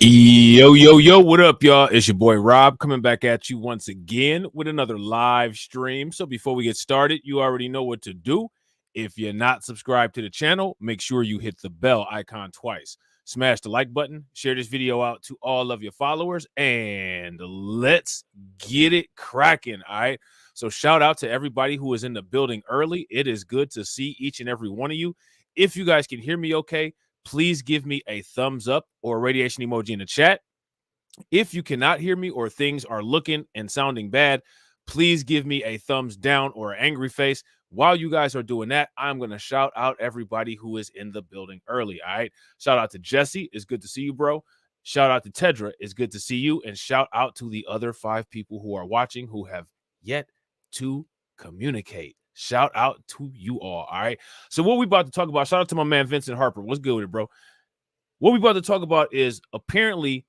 Yo, what up, y'all? It's your boy Rob coming back at you once again with another live stream. So before we get started, you already know what to do. If you're not subscribed to the channel, make sure you hit the bell icon twice. Smash the like button, share this video out to all of your followers, and let's get it cracking, all right? So shout out to everybody who is in the building early. It is good to see each and every one of you. If you guys can hear me okay, please give me a thumbs up or a radiation emoji in the chat. If you cannot hear me or things are looking and sounding bad, please give me a thumbs down or an angry face. While you guys are doing that, I'm going to shout out everybody who is in the building early, all right? Shout out to Jesse. It's good to see you, bro. Shout out to Tedra. It's good to see you. And shout out to the other 5 people who are watching who have yet to communicate. Shout out to you all right? So what we about to talk about, shout out to my man Vincent Harper. What's good with it, bro? What we about to talk about is apparently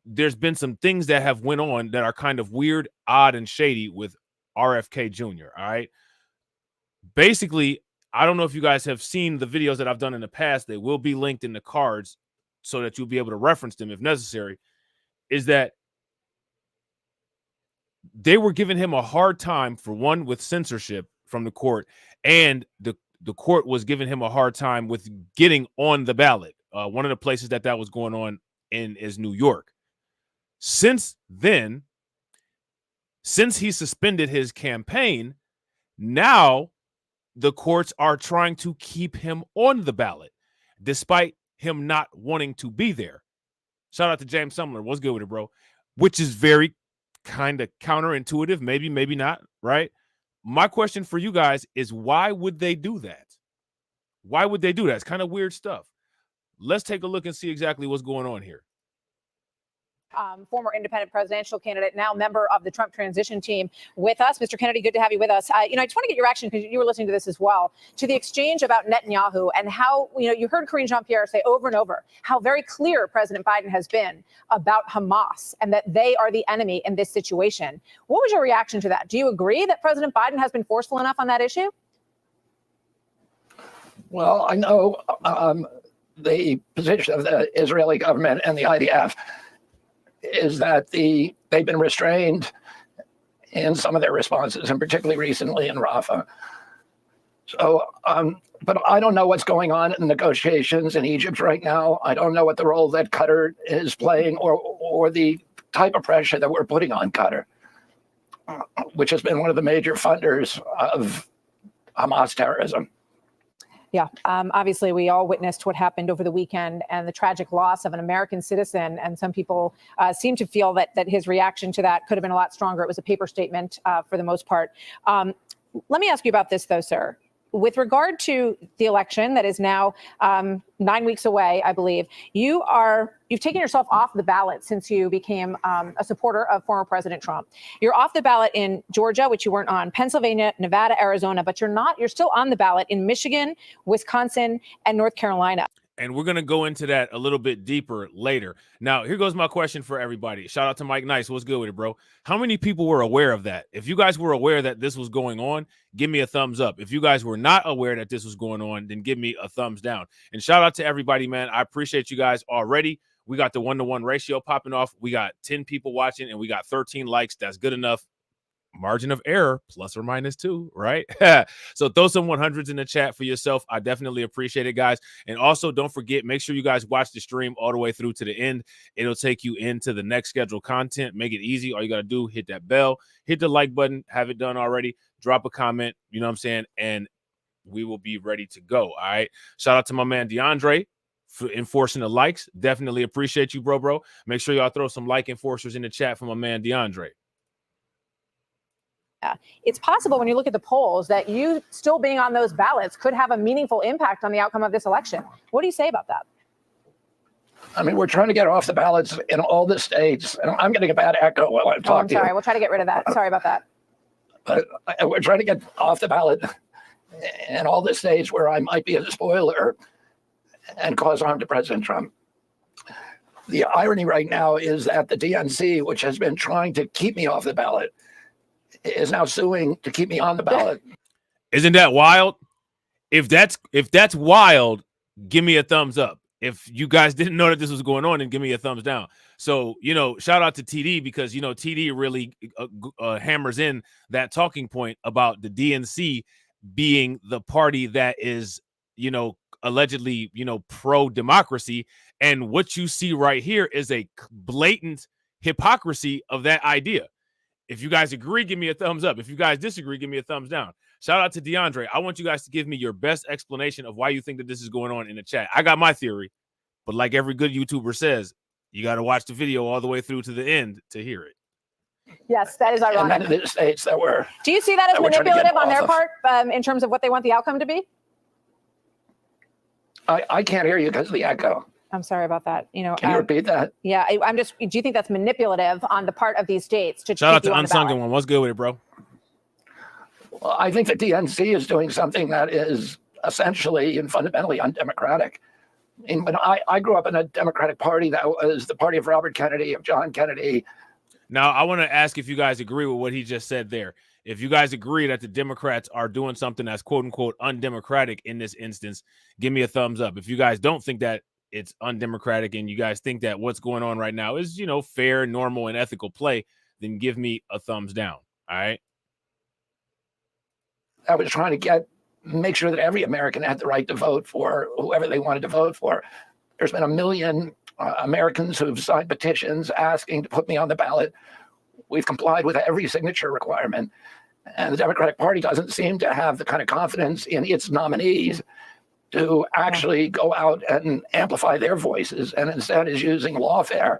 there's been some things that have went on that are kind of weird, odd, and shady with RFK Jr., all right? Basically, I don't know if you guys have seen the videos that I've done in the past. They will be linked in the cards so that you'll be able to reference them if necessary, is that they were giving him a hard time, for one, with censorship from the court, and the court was giving him a hard time with getting on the ballot. One of the places that was going on in is New York. Since then, since he suspended his campaign, now the courts are trying to keep him on the ballot, despite him not wanting to be there. Shout out to James Sumler. What's good with it, bro? Which is very kind of counterintuitive. Maybe not, right? My question for you guys is, why would they do that? Why would they do that? It's kind of weird stuff. Let's take a look and see exactly what's going on here. Former independent presidential candidate, now member of the Trump transition team, with us. Mr. Kennedy, good to have you with us. I just want to get your reaction, because you were listening to this as well, to the exchange about Netanyahu and how, you heard Karine Jean-Pierre say over and over how very clear President Biden has been about Hamas and that they are the enemy in this situation. What was your reaction to that? Do you agree that President Biden has been forceful enough on that issue? Well, I know the position of the Israeli government and the IDF is that they've been restrained in some of their responses, and particularly recently in Rafah. So, but I don't know what's going on in negotiations in Egypt right now. I don't know what the role that Qatar is playing, or the type of pressure that we're putting on Qatar, which has been one of the major funders of Hamas terrorism. Yeah, obviously, we all witnessed what happened over the weekend and the tragic loss of an American citizen. And some people seem to feel that his reaction to that could have been a lot stronger. It was a paper statement for the most part. Let me ask you about this, though, sir. With regard to the election that is now 9 weeks away, I believe, you've taken yourself off the ballot since you became a supporter of former President Trump. You're off the ballot in Georgia, which you weren't on, Pennsylvania, Nevada, Arizona, but you're still on the ballot in Michigan, Wisconsin, and North Carolina. And we're going to go into that a little bit deeper later. Now, here goes my question for everybody. Shout out to Mike Nice. What's good with it, bro? How many people were aware of that? If you guys were aware that this was going on, give me a thumbs up. If you guys were not aware that this was going on, then give me a thumbs down. And shout out to everybody, man. I appreciate you guys already. We got the 1-to-1 ratio popping off. We got 10 people watching, and we got 13 likes. That's good enough. Margin of error, +or -2, right? So throw some 100s in the chat for yourself. I definitely appreciate it, guys. And also, don't forget, make sure you guys watch the stream all the way through to the end. It'll take you into the next scheduled content. Make it easy. All you got to do, hit that bell, hit the like button, have it done already, drop a comment, you know what I'm saying? And we will be ready to go, all right? Shout out to my man DeAndre for enforcing the likes. Definitely appreciate you, bro. Make sure y'all throw some like enforcers in the chat for my man DeAndre. It's possible when you look at the polls that you still being on those ballots could have a meaningful impact on the outcome of this election. What do you say about that? I mean, we're trying to get off the ballots in all the states. And I'm getting a bad echo while I'm talking. I'm sorry. We'll try to get rid of that. Sorry about that. But we're trying to get off the ballot in all the states where I might be a spoiler and cause harm to President Trump. The irony right now is that the DNC, which has been trying to keep me off the ballot, is now suing to keep me on the ballot. Isn't that wild? If that's wild, give me a thumbs up. If you guys didn't know that this was going on, then give me a thumbs down. So, shout out to TD because, TD really hammers in that talking point about the DNC being the party that is, allegedly, pro-democracy. And what you see right here is a blatant hypocrisy of that idea. If you guys agree, give me a thumbs up. If you guys disagree, give me a thumbs down. Shout out to DeAndre. I want you guys to give me your best explanation of why you think that this is going on in the chat. I got my theory, but like every good YouTuber says, you got to watch the video all the way through to the end to hear it. Yes, that is ironic. And the states that were. Do you see that as manipulative on their part in terms of what they want the outcome to be? I can't hear you because of the echo. I'm sorry about that. Can you repeat that? Yeah, I'm just. Do you think that's manipulative on the part of these states to shout out to on Unsung the One? What's good with it, bro? Well, I think the DNC is doing something that is essentially and fundamentally undemocratic. I mean, when I grew up in a Democratic Party that was the party of Robert Kennedy, of John Kennedy. Now, I want to ask if you guys agree with what he just said there. If you guys agree that the Democrats are doing something that's quote unquote undemocratic in this instance, give me a thumbs up. If you guys don't think that it's undemocratic and you guys think that what's going on right now is, fair, normal, and ethical play, then give me a thumbs down. All right. I was trying to make sure that every American had the right to vote for whoever they wanted to vote for. There's been 1 million Americans who've signed petitions asking to put me on the ballot. We've complied with every signature requirement. And the Democratic Party doesn't seem to have the kind of confidence in its nominees to actually go out and amplify their voices, and instead is using lawfare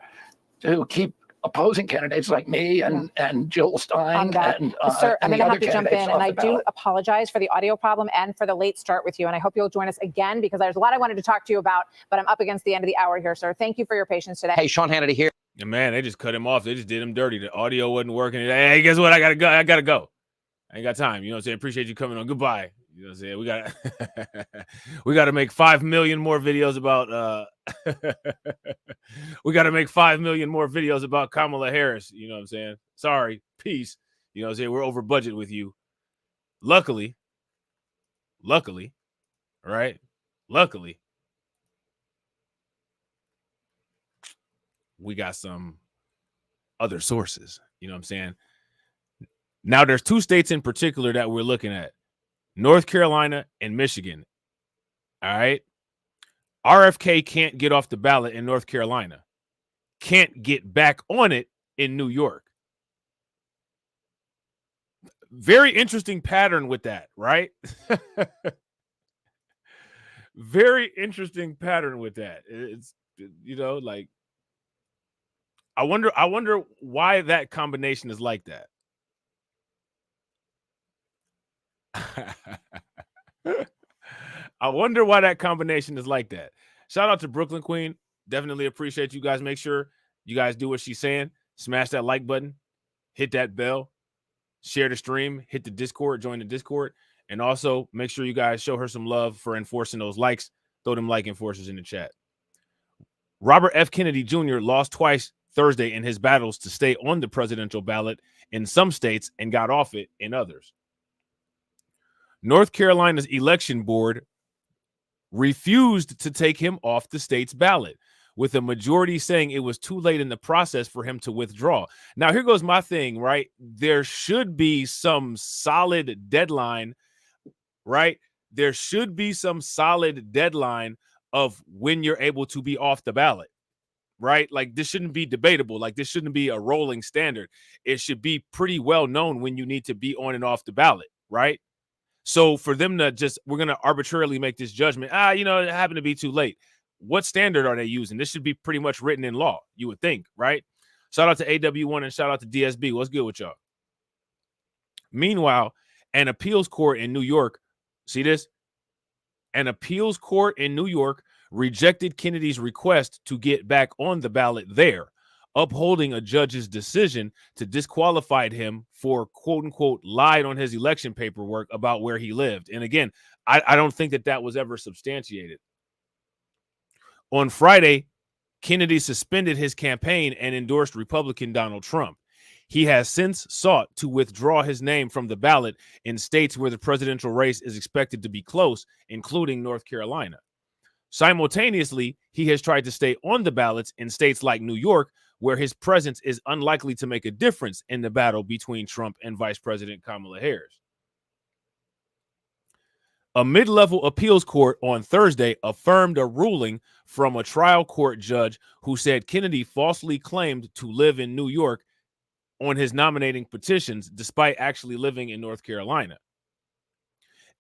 to keep opposing candidates like me and Jill Stein. And, Sir, I'm going to have to jump in, and I do apologize for the audio problem and for the late start with you, and I hope you'll join us again because there's a lot I wanted to talk to you about, but I'm up against the end of the hour here, sir. Thank you for your patience today. Hey, Sean Hannity here. Yeah, man, they just cut him off. They just did him dirty. The audio wasn't working. Hey, guess what? I got to go. I ain't got time. You know what I'm saying? Appreciate you coming on. Goodbye. You know what I'm saying? We got to make 5 million more videos about we got to make 5 million more videos about Kamala Harris. You know what I'm saying? Sorry. Peace. You know what I'm saying? We're over budget with you. Luckily, right? Luckily, we got some other sources. You know what I'm saying? Now, there's 2 states in particular that we're looking at. North Carolina and Michigan. All right. RFK can't get off the ballot in North Carolina. Can't get back on it in New York. Very interesting pattern with that, right? Very interesting pattern with that. It's, you know, like, I wonder why that combination is like that. I wonder why that combination is like that. Shout out to Brooklyn Queen. Definitely appreciate you guys. Make sure you guys do what she's saying. Smash that like button, hit that bell, share the stream, hit the Discord, join the Discord, and also make sure you guys show her some love for enforcing those likes. Throw them like enforcers in the chat. Robert F. Kennedy Jr. lost twice Thursday in his battles to stay on the presidential ballot in some states and got off it in others. North Carolina's election board refused to take him off the state's ballot, with a majority saying it was too late in the process for him to withdraw. Now, here goes my thing, right? There should be some solid deadline, right? There should be some solid deadline of when you're able to be off the ballot, right? Like, this shouldn't be debatable. Like, this shouldn't be a rolling standard. It should be pretty well known when you need to be on and off the ballot, right? So for them to just, we're going to arbitrarily make this judgment, you know, it happened to be too late. What standard are they using? This should be pretty much written in law, you would think, right? Shout out to AW1 and shout out to DSB. What's good with y'all? Meanwhile, an appeals court in New York, see this? An appeals court in New York rejected Kennedy's request to get back on the ballot there, upholding a judge's decision to disqualify him for, quote unquote, lied on his election paperwork about where he lived. And again, I don't think that was ever substantiated. On Friday, Kennedy suspended his campaign and endorsed Republican Donald Trump. He has since sought to withdraw his name from the ballot in states where the presidential race is expected to be close, including North Carolina. Simultaneously, he has tried to stay on the ballots in states like New York, where his presence is unlikely to make a difference in the battle between Trump and Vice President Kamala Harris. A mid-level appeals court on Thursday affirmed a ruling from a trial court judge who said Kennedy falsely claimed to live in New York on his nominating petitions, despite actually living in North Carolina.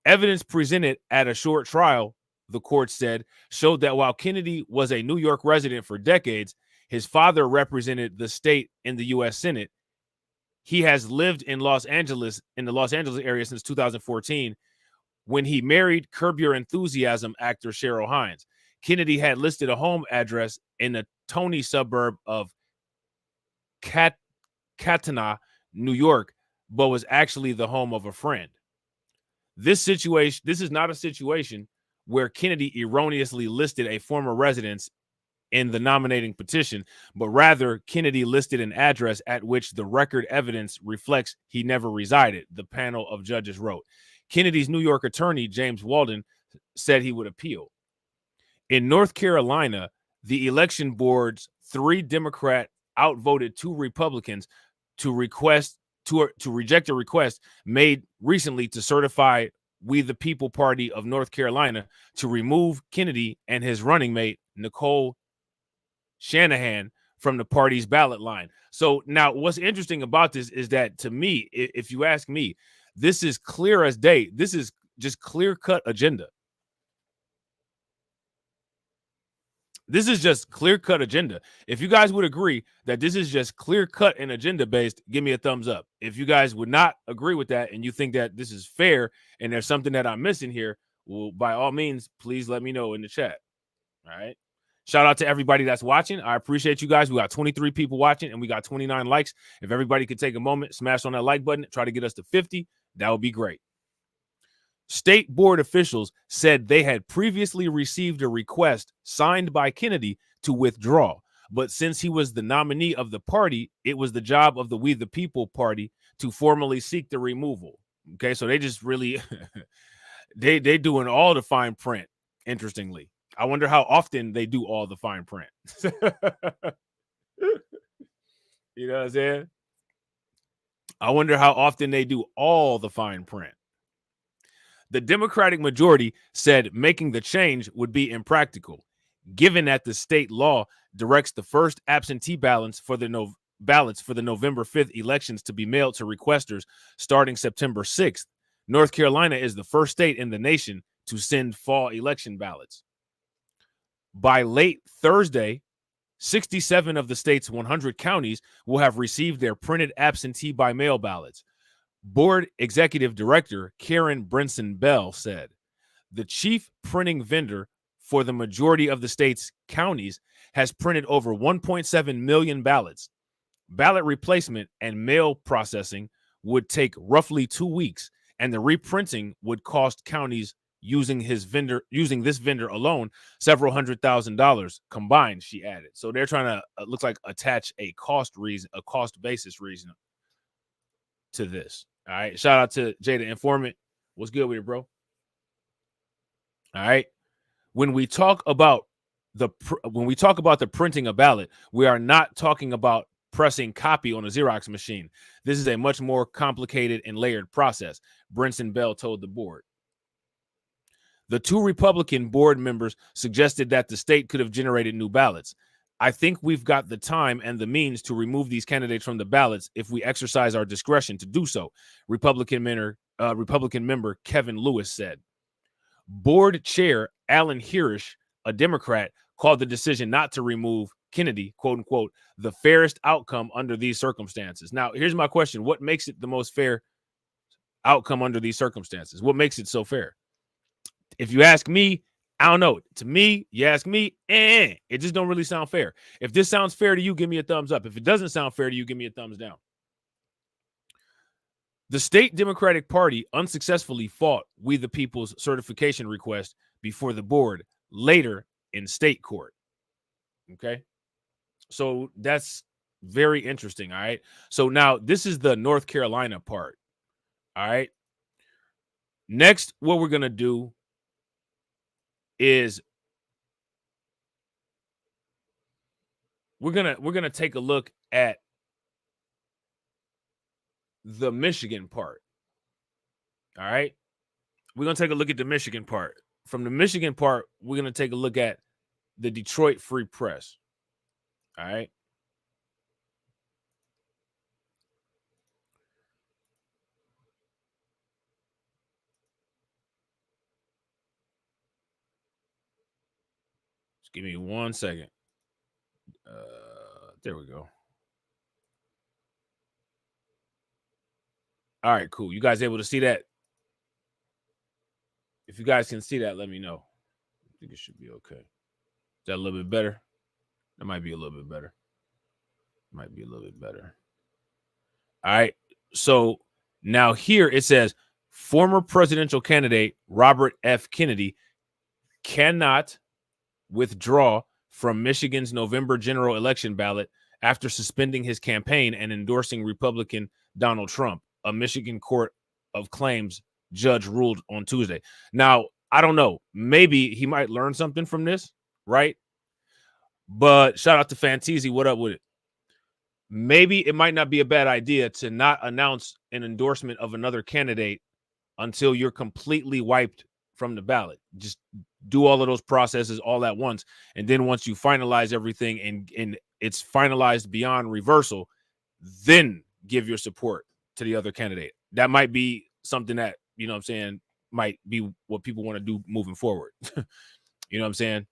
Evidence presented at a short trial, the court said, showed that while Kennedy was a New York resident for decades, his father represented the state in the U.S. Senate. He has lived in Los Angeles, in the Los Angeles area since 2014, when he married Curb Your Enthusiasm actor Cheryl Hines. Kennedy had listed a home address in the Tony suburb of Catana, New York, but was actually the home of a friend. This is not a situation where Kennedy erroneously listed a former residence in the nominating petition, but rather Kennedy listed an address at which the record evidence reflects he never resided, the panel of judges wrote. Kennedy's New York attorney, James Walden, said he would appeal. In North Carolina, the election board's 3 Democrats outvoted 2 Republicans to reject a request made recently to certify We the People Party of North Carolina to remove Kennedy and his running mate, Nicole Shanahan, from the party's ballot line. So now what's interesting about this is that, to me, if you ask me, this is clear as day. This is just clear-cut agenda. This is just clear-cut agenda. If you guys would agree that this is just clear-cut and agenda-based, give me a thumbs up. If you guys would not agree with that and you think that this is fair and there's something that I'm missing here, well, by all means, please let me know in the chat. All right. Shout out to everybody that's watching. I appreciate you guys. We got 23 people watching and we got 29 likes. If everybody could take a moment, smash on that like button, try to get us to 50, that would be great. State board officials said they had previously received a request signed by Kennedy to withdraw, but since he was the nominee of the party, it was the job of the We the People Party to formally seek the removal. Okay, so they just really they doing all the fine print. Interestingly, I wonder how often they do all the fine print. You know what I'm saying? I wonder how often they do all the fine print. The Democratic majority said making the change would be impractical, given that the state law directs the first absentee ballots for the ballots for the November 5th elections to be mailed to requesters starting September 6th. North Carolina is the first state in the nation to send fall election ballots. By late Thursday, 67 of the state's 100 counties will have received their printed absentee by mail ballots. Board Executive Director Karen Brinson Bell said, the chief printing vendor for the majority of the state's counties has printed over 1.7 million ballots. Ballot replacement and mail processing would take roughly 2 weeks, and the reprinting would cost counties using this vendor alone several $100,000 combined, she added. So they're trying to looks like attach a cost basis reason to this. All right. Shout out to Jay the Informant. What's good with it, bro? All right. When we talk about the printing a ballot, we are not talking about pressing copy on a Xerox machine. This is a much more complicated and layered process, Brinson Bell told the board. The 2 Republican board members suggested that the state could have generated new ballots. I think we've got the time and the means to remove these candidates from the ballots if we exercise our discretion to do so, Republican member Kevin Lewis said. Board chair Alan Hirish, a Democrat, called the decision not to remove Kennedy, quote unquote, the fairest outcome under these circumstances. Now, here's my question. What makes it the most fair outcome under these circumstances? What makes it so fair? If you ask me, I don't know. To me, you ask me, it just don't really sound fair. If this sounds fair to you, give me a thumbs up. If it doesn't sound fair to you, give me a thumbs down. The state Democratic Party unsuccessfully fought We the People's certification request before the board later in state court. Okay. So that's very interesting. All right. So now this is the North Carolina part. All right. Next, what we're going to do is we're going to take a look at the Michigan part. All right. We're going to take a look at the Michigan part. From the Michigan part, we're going to take a look at the Detroit Free Press. All right. Just give me 1 second. There we go. All right, cool. You guys able to see that? If you guys can see that, let me know. I think it should be okay. Is that a little bit better? That might be a little bit better. Might be a little bit better. All right. So now here it says former presidential candidate Robert F. Kennedy cannot withdraw from Michigan's November general election ballot after suspending his campaign and endorsing Republican Donald Trump, a Michigan Court of Claims judge ruled on Tuesday. Now, I don't know. Maybe he might learn something from this, right? But shout out to Fanteezy. What up with it? Maybe it might not be a bad idea to not announce an endorsement of another candidate until you're completely wiped from the ballot. Just do all of those processes all at once. And then once you finalize everything and it's finalized beyond reversal, then give your support to the other candidate. That might be something that, you know what I'm saying, might be what people want to do moving forward. You know what I'm saying?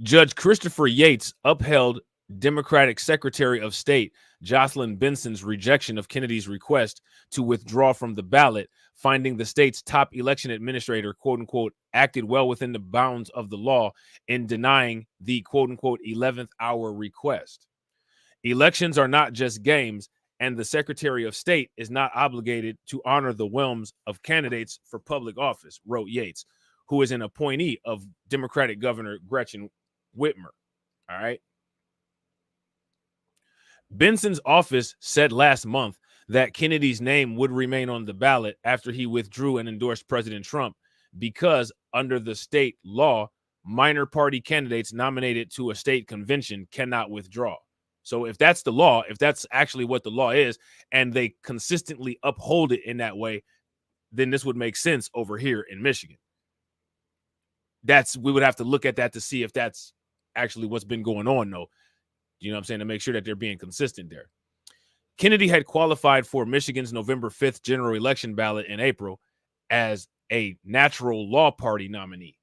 Judge Christopher Yates upheld Democratic Secretary of State Jocelyn Benson's rejection of Kennedy's request to withdraw from the ballot, finding the state's top election administrator, quote unquote, acted well within the bounds of the law in denying the quote unquote 11th hour request. Elections are not just games, and the Secretary of State is not obligated to honor the whims of candidates for public office, wrote Yates, who is an appointee of Democratic Governor Gretchen Whitmer. All right. Benson's office said last month that Kennedy's name would remain on the ballot after he withdrew and endorsed President Trump because under the state law, minor party candidates nominated to a state convention cannot withdraw. So if that's the law, if that's actually what the law is, and they consistently uphold it in that way, then this would make sense over here in Michigan. We would have to look at that to see if that's actually what's been going on, though. You know what I'm saying? To make sure that they're being consistent there. Kennedy had qualified for Michigan's November 5th general election ballot in April as a Natural Law Party nominee.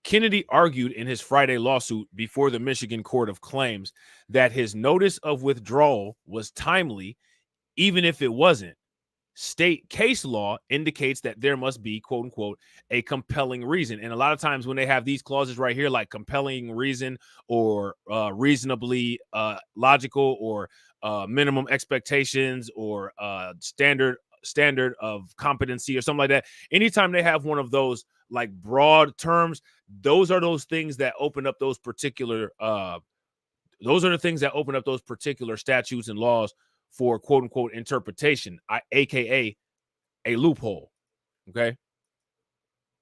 Kennedy argued in his Friday lawsuit before the Michigan Court of Claims that his notice of withdrawal was timely, even if it wasn't. State case law indicates that there must be, quote unquote, a compelling reason. And a lot of times when they have these clauses right here, like compelling reason or reasonably logical or minimum expectations or standard of competency or something like that, anytime they have one of those like broad terms, those are those things that open up those particular statutes and laws for quote unquote interpretation, aka a loophole. Okay.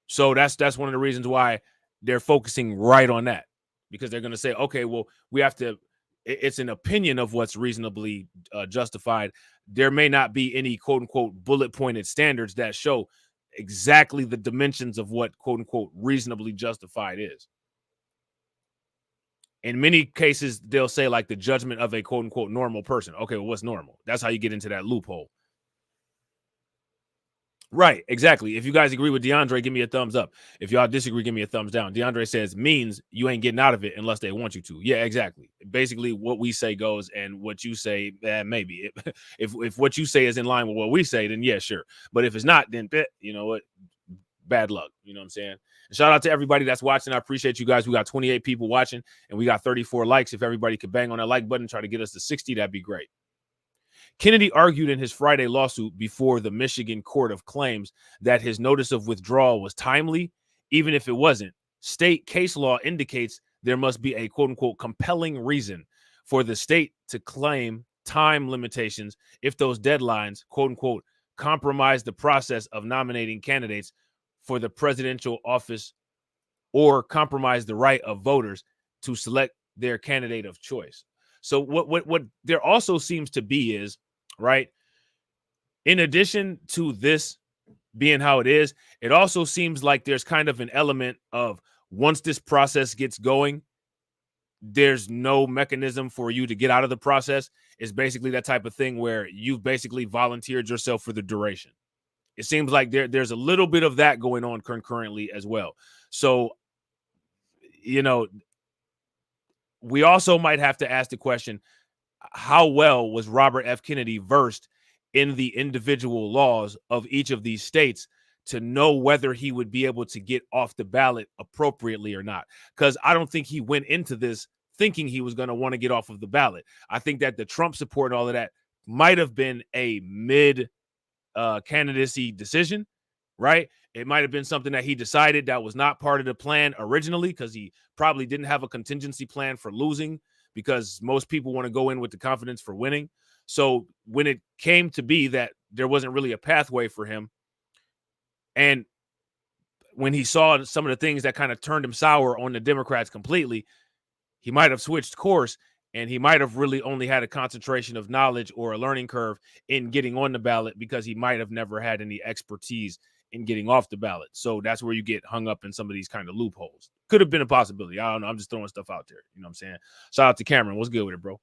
So that's one of the reasons why they're focusing right on that, because they're going to say, okay, well, we have to, it's an opinion of what's reasonably justified. There may not be any quote unquote bullet pointed standards that show exactly the dimensions of what quote unquote reasonably justified is. In many cases, they'll say like the judgment of a quote unquote normal person. Okay, well, what's normal? That's how you get into that loophole. Right, exactly. If you guys agree with DeAndre, give me a thumbs up. If y'all disagree, give me a thumbs down. DeAndre says means you ain't getting out of it unless they want you to. Yeah, exactly. Basically, what we say goes, and what you say, maybe. If what you say is in line with what we say, then yeah, sure. But if it's not, then you know what? Bad luck. You know what I'm saying? And shout out to everybody that's watching. I appreciate you guys. We got 28 people watching and we got 34 likes. If everybody could bang on that like button, try to get us to 60, that'd be great. Kennedy argued in his Friday lawsuit before the Michigan Court of Claims that his notice of withdrawal was timely, even if it wasn't. State case law indicates there must be a quote unquote compelling reason for the state to claim time limitations if those deadlines, quote unquote, compromise the process of nominating candidates for the presidential office or compromise the right of voters to select their candidate of choice. So what there also seems to be is, right, in addition to this being how it is, it also seems like there's kind of an element of once this process gets going, there's no mechanism for you to get out of the process. It's basically that type of thing where you've basically volunteered yourself for the duration. It seems like there's a little bit of that going on concurrently as well. So, you know, we also might have to ask the question, how well was Robert F. Kennedy versed in the individual laws of each of these states to know whether he would be able to get off the ballot appropriately or not? Because I don't think he went into this thinking he was going to want to get off of the ballot. I think that the Trump support and all of that might have been a mid candidacy decision, right? It might have been something that he decided that was not part of the plan originally, because he probably didn't have a contingency plan for losing, because most people want to go in with the confidence for winning. So when it came to be that there wasn't really a pathway for him, and when he saw some of the things that kind of turned him sour on the Democrats completely, he might have switched course, and he might have really only had a concentration of knowledge or a learning curve in getting on the ballot, because he might have never had any expertise in getting off the ballot. So that's where you get hung up in some of these kind of loopholes. Could have been a possibility. I don't know. I'm just throwing stuff out there. You know what I'm saying? Shout out to Cameron. What's good with it, bro?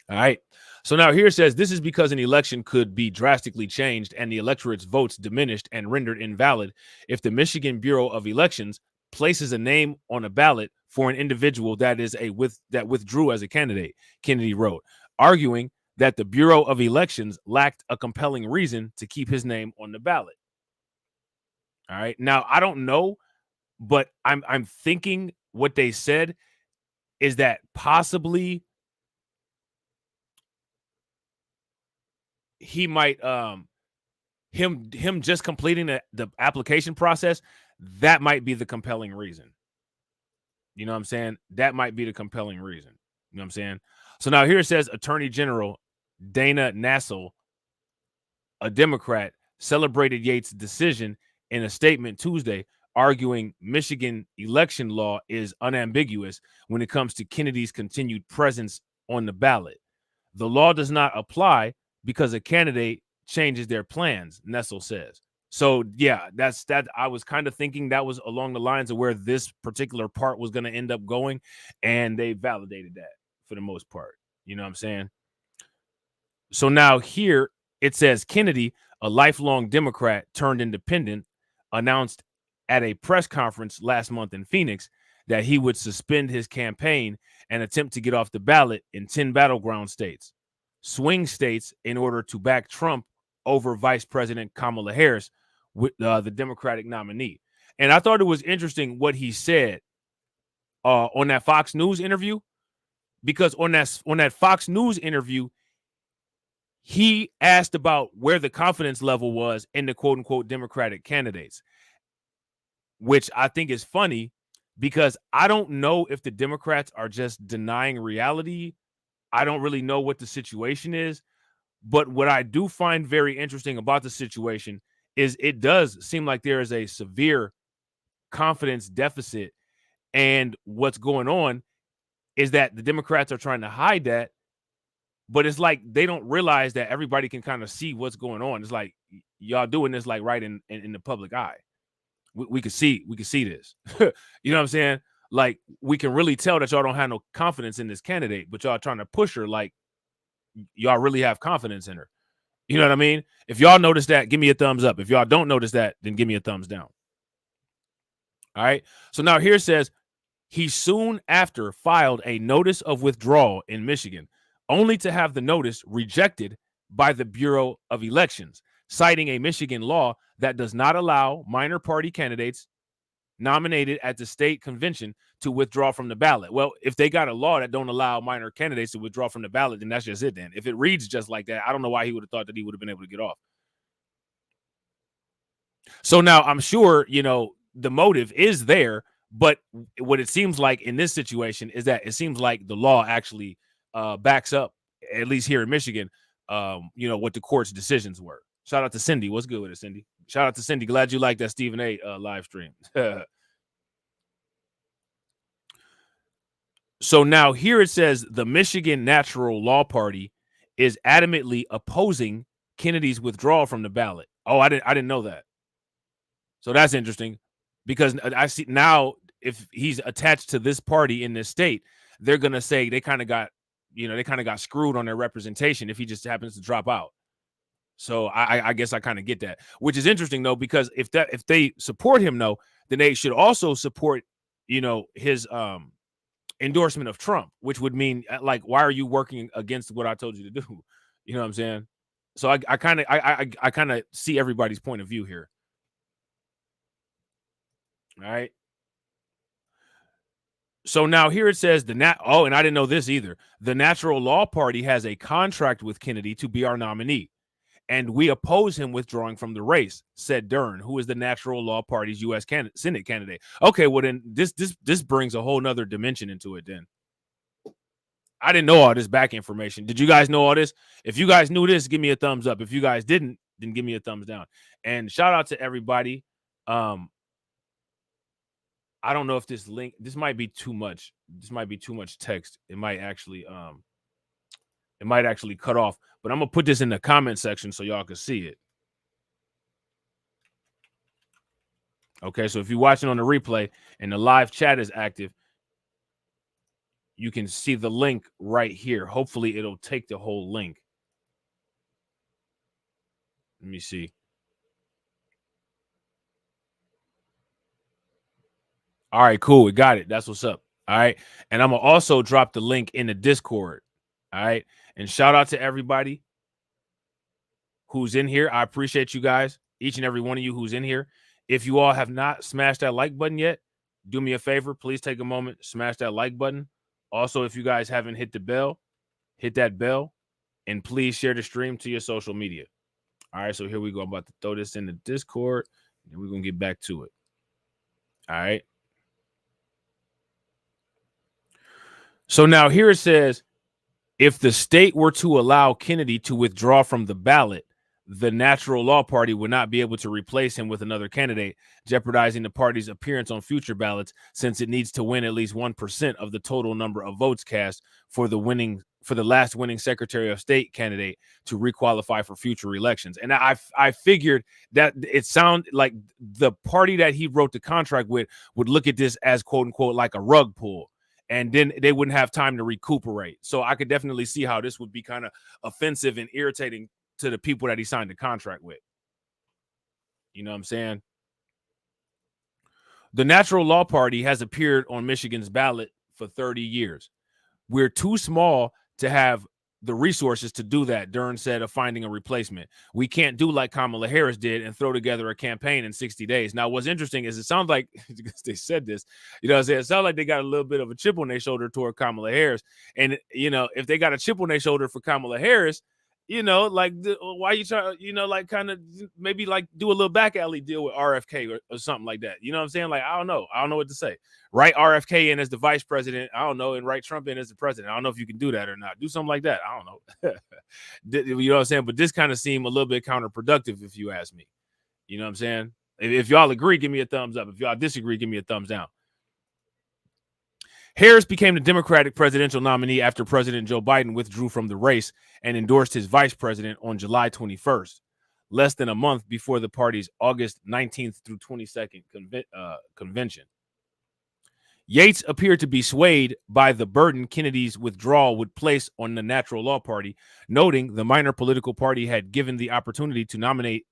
All right. So now here it says, this is because an election could be drastically changed and the electorate's votes diminished and rendered invalid if the Michigan Bureau of Elections places a name on a ballot for an individual that withdrew as a candidate, Kennedy wrote, arguing that the Bureau of Elections lacked a compelling reason to keep his name on the ballot. All right. Now, I don't know, but I'm thinking what they said is that possibly he might him just completing the application process, that might be the compelling reason. You know what I'm saying? That might be the compelling reason. You know what I'm saying? So now here it says Attorney General Dana Nassel, a Democrat, celebrated Yates' decision in a statement Tuesday, arguing Michigan election law is unambiguous when it comes to Kennedy's continued presence on the ballot. The law does not apply because a candidate changes their plans, Nassel says. So yeah, that's that. I was kind of thinking that was along the lines of where this particular part was going to end up going, and they validated that for the most part. You know what I'm saying? So now here it says Kennedy, a lifelong Democrat turned independent, announced at a press conference last month in Phoenix that he would suspend his campaign and attempt to get off the ballot in 10 battleground states, swing states, in order to back Trump over Vice President Kamala Harris, with the Democratic nominee. And I thought it was interesting what he said on that Fox News interview, because on that Fox News interview, he asked about where the confidence level was in the quote unquote Democratic candidates, which I think is funny because I don't know if the Democrats are just denying reality. I don't really know what the situation is. But what I do find very interesting about the situation is it does seem like there is a severe confidence deficit. And what's going on is that the Democrats are trying to hide that. But it's like they don't realize that everybody can kind of see what's going on. It's like y'all doing this like right in the public eye. We could see this. You know what I'm saying? Like we can really tell that y'all don't have no confidence in this candidate, but y'all trying to push her like y'all really have confidence in her. You know what I mean? If y'all notice that, give me a thumbs up. If y'all don't notice that, then give me a thumbs down. All right. So now here it says he soon after filed a notice of withdrawal in Michigan, only to have the notice rejected by the Bureau of Elections, citing a Michigan law that does not allow minor party candidates nominated at the state convention to withdraw from the ballot. Well, if they got a law that don't allow minor candidates to withdraw from the ballot, then that's just it then. If it reads just like that, I don't know why he would have thought that he would have been able to get off. So now I'm sure, the motive is there, but what it seems like in this situation is that it seems like the law actually backs up, at least here in Michigan, what the court's decisions were. Shout out to Cindy. What's good with it, Cindy? Shout out to Cindy. Glad you liked that Stephen A. Live stream. So now here it says the Michigan Natural Law Party is adamantly opposing Kennedy's withdrawal from the ballot. Oh, I didn't know that. So that's interesting, because I see now if he's attached to this party in this state, they're gonna say they kind of got screwed on their representation if he just happens to drop out. So I guess I kind of get that, which is interesting though, because if they support him, though, then they should also support his endorsement of Trump, which would mean like, why are you working against what I told you to do? You know what I'm saying? So I kind of see everybody's point of view here. All right. So now here it says and I didn't know this either. The Natural Law Party has a contract with Kennedy to be our nominee, and we oppose him withdrawing from the race, said Dern, who is the Natural Law Party's U.S. Senate candidate. Okay, well then this brings a whole nother dimension into it. Then I didn't know all this back information. Did you guys know all this? If you guys knew this, give me a thumbs up. If you guys didn't, then give me a thumbs down. And shout out to everybody. I don't know if this might be too much. This might be too much text. It might actually cut off, but I'm gonna put this in the comment section so y'all can see it. Okay, so if you're watching on the replay and the live chat is active, you can see the link right here. Hopefully it'll take the whole link. Let me see. All right, cool. We got it. That's what's up. All right. And I'm going to also drop the link in the Discord. All right. And shout out to everybody who's in here. I appreciate you guys, each and every one of you who's in here. If you all have not smashed that like button yet, do me a favor. Please take a moment, smash that like button. Also, if you guys haven't hit the bell, hit that bell, and please share the stream to your social media. All right. So here we go. I'm about to throw this in the Discord, and we're going to get back to it. All right. So now here it says, if the state were to allow Kennedy to withdraw from the ballot, the Natural Law Party would not be able to replace him with another candidate, jeopardizing the party's appearance on future ballots since it needs to win at least 1% of the total number of votes cast for the last winning Secretary of State candidate to requalify for future elections. And I figured that it sounded like the party that he wrote the contract with would look at this as quote unquote like a rug pull, and then they wouldn't have time to recuperate. So I could definitely see how this would be kind of offensive and irritating to the people that he signed the contract with. You know what I'm saying? The Natural Law Party has appeared on Michigan's ballot for 30 years. We're too small to have the resources to do that, Dern said of finding a replacement. We can't do like Kamala Harris did and throw together a campaign in 60 days. Now, what's interesting is it sounds like, they said this, you know what I'm saying? It sounds like they got a little bit of a chip on their shoulder toward Kamala Harris. And, you know, if they got a chip on their shoulder for Kamala Harris, you know, like, why you try, you know, like kind of maybe like do a little back alley deal with RFK or something like that. You know what I'm saying? Like, I don't know what to say. Write RFK in as the vice president. I don't know. And write Trump in as the president. I don't know if you can do that or not. Do something like that. I don't know. You know what I'm saying? But this kind of seemed a little bit counterproductive, if you ask me. You know what I'm saying? If y'all agree, give me a thumbs up. If y'all disagree, give me a thumbs down. Harris became the Democratic presidential nominee after President Joe Biden withdrew from the race and endorsed his vice president on July 21st, less than a month before the party's August 19th through 22nd convention. Yates appeared to be swayed by the burden Kennedy's withdrawal would place on the Natural Law Party, noting the minor political party had given the opportunity to nominate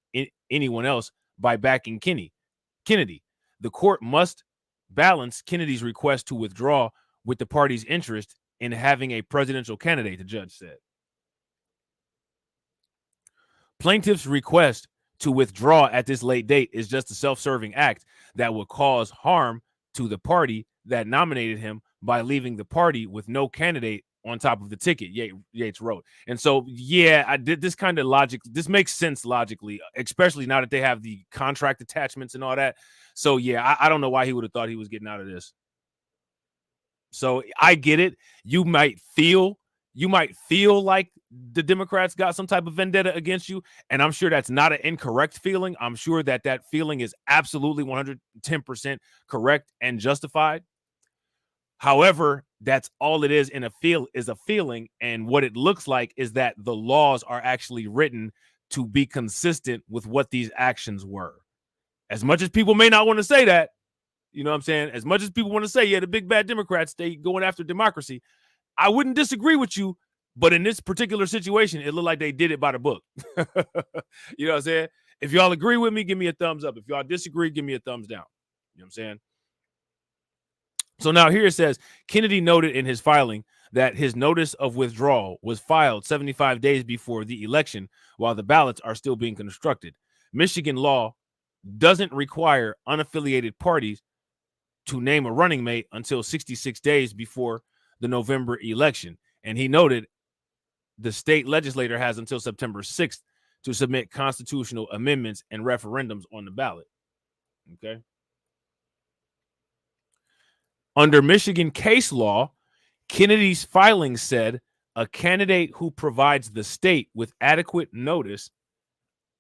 anyone else by backing Kennedy. The court must balance Kennedy's request to withdraw with the party's interest in having a presidential candidate, the judge said. Plaintiff's request to withdraw at this late date is just a self-serving act that would cause harm to the party that nominated him by leaving the party with no candidate on top of the ticket, Yates wrote. And so, yeah, I did this kind of logic. This makes sense logically, especially now that they have the contract attachments and all that. So, yeah, I don't know why he would have thought he was getting out of this. So I get it. You might feel like the Democrats got some type of vendetta against you. And I'm sure that's not an incorrect feeling. I'm sure that feeling is absolutely 110% correct and justified. However, that's all it is in a feeling. And what it looks like is that the laws are actually written to be consistent with what these actions were. As much as people may not want to say that, you know what I'm saying? As much as people want to say, yeah, the big bad Democrats, they going after democracy. I wouldn't disagree with you, but in this particular situation, it looked like they did it by the book. You know what I'm saying? If y'all agree with me, give me a thumbs up. If y'all disagree, give me a thumbs down. You know what I'm saying? So now here it says, Kennedy noted in his filing that his notice of withdrawal was filed 75 days before the election while the ballots are still being constructed. Michigan law doesn't require unaffiliated parties to name a running mate until 66 days before the November election. And he noted the state legislature has until September 6th to submit constitutional amendments and referendums on the ballot. Okay. Under Michigan case law, Kennedy's filing said a candidate who provides the state with adequate notice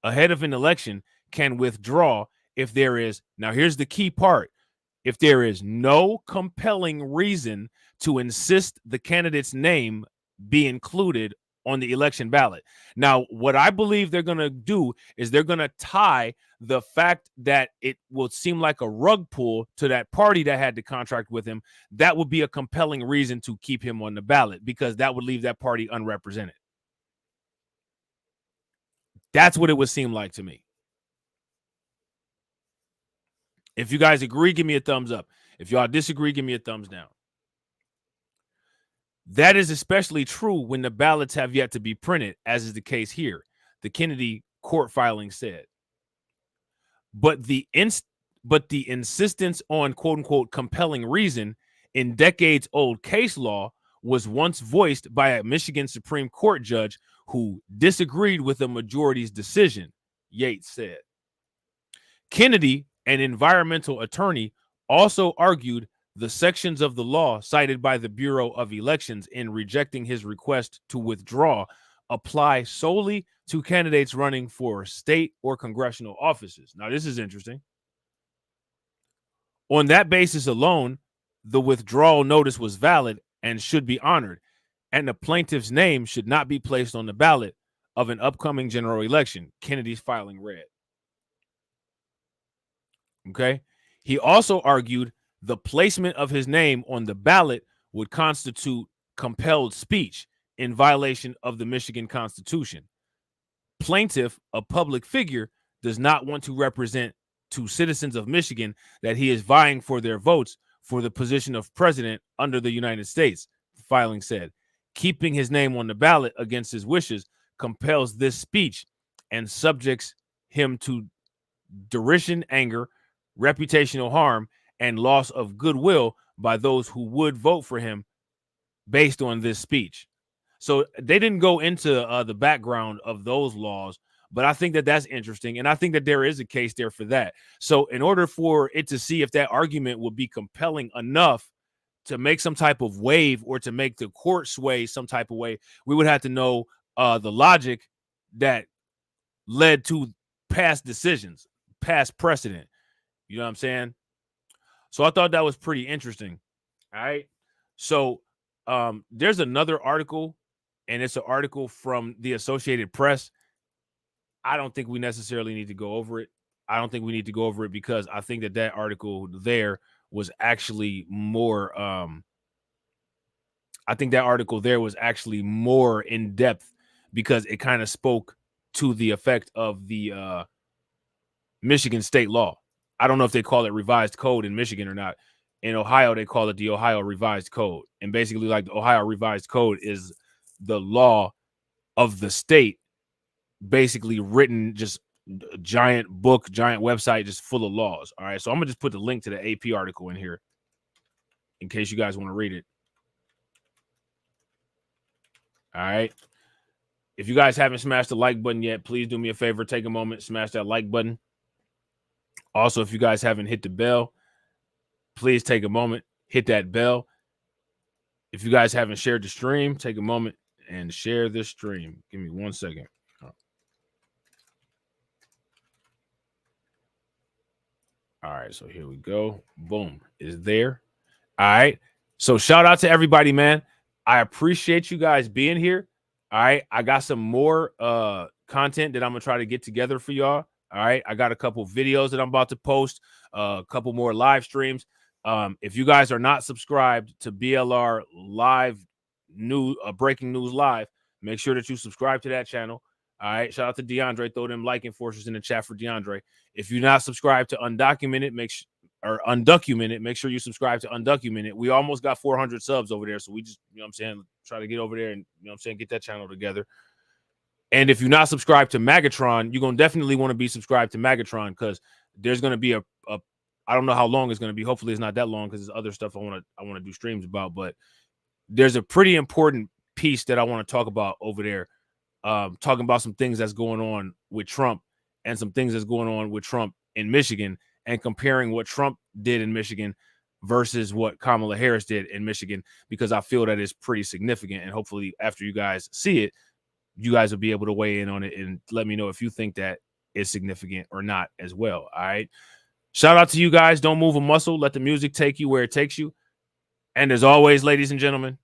ahead of an election can withdraw if there is, now here's the key part, if there is no compelling reason to insist the candidate's name be included on the election ballot. Now, what I believe they're going to do is they're going to tie the fact that it will seem like a rug pull to that party that had the contract with him. That would be a compelling reason to keep him on the ballot because that would leave that party unrepresented. That's what it would seem like to me. If you guys agree, give me a thumbs up. If y'all disagree, give me a thumbs down. That is especially true when the ballots have yet to be printed, as is the case here, the Kennedy court filing said. But the insistence on quote-unquote compelling reason in decades-old case law was once voiced by a Michigan Supreme Court judge who disagreed with the majority's decision, Yates said. Kennedy, an environmental attorney, also argued the sections of the law cited by the Bureau of Elections in rejecting his request to withdraw apply solely to candidates running for state or congressional offices. Now, this is interesting. On that basis alone, the withdrawal notice was valid and should be honored, and the plaintiff's name should not be placed on the ballot of an upcoming general election, Kennedy's filing read. Okay. He also argued the placement of his name on the ballot would constitute compelled speech in violation of the Michigan Constitution. Plaintiff, a public figure, does not want to represent to citizens of Michigan that he is vying for their votes for the position of president under the United States, the filing said. Keeping his name on the ballot against his wishes compels this speech and subjects him to derision, anger, reputational harm, and loss of goodwill by those who would vote for him based on this speech. So they didn't go into the background of those laws, but I think that that's interesting, and I think that there is a case there for that. So in order for it to see if that argument would be compelling enough to make some type of wave or to make the court sway some type of way, we would have to know the logic that led to past decisions, past precedent. You know what I'm saying? So I thought that was pretty interesting. All right. So there's another article, and it's an article from the Associated Press. I don't think we necessarily need to go over it. I don't think we need to go over it because I think that that article there was actually more I think that article there was actually more in depth because it kind of spoke to the effect of the Michigan state law. I don't know if they call it revised code in Michigan or not. In Ohio, they call it the Ohio Revised Code. And basically, like, the Ohio Revised Code is the law of the state, basically written, just a giant book, giant website, just full of laws. All right. So I'm going to just put the link to the AP article in here in case you guys want to read it. All right. If you guys haven't smashed the like button yet, please do me a favor. Take a moment, smash that like button. Also, if you guys haven't hit the bell, please take a moment, hit that bell. If you guys haven't shared the stream, take a moment and share this stream. Give me 1 second. All right, so here we go. Boom, is there. All right. So shout out to everybody, man. I appreciate you guys being here. All right. I got some more content that I'm going to try to get together for y'all. All right. I got a couple videos that I'm about to post, a couple more live streams. If you guys are not subscribed to BLR Live News, Breaking News Live, make sure that you subscribe to that channel. All right. Shout out to DeAndre. Throw them like enforcers in the chat for DeAndre. If you're not subscribed to Undocumented, Undocumented, make sure you subscribe to Undocumented. We almost got 400 subs over there. So we just, you know what I'm saying, try to get over there and, you know what I'm saying, get that channel together. And if you're not subscribed to Magatron, you're going to definitely want to be subscribed to Magatron because there's going to be a I don't know how long it's going to be. Hopefully it's not that long because there's other stuff I want to do streams about, but there's a pretty important piece that I want to talk about over there. Talking about some things that's going on with Trump and some things that's going on with Trump in Michigan and comparing what Trump did in Michigan versus what Kamala Harris did in Michigan, because I feel that is pretty significant. And hopefully after you guys see it, you guys will be able to weigh in on it and let me know if you think that is significant or not as well. All right. Shout out to you guys. Don't move a muscle. Let the music take you where it takes you. And as always, ladies and gentlemen,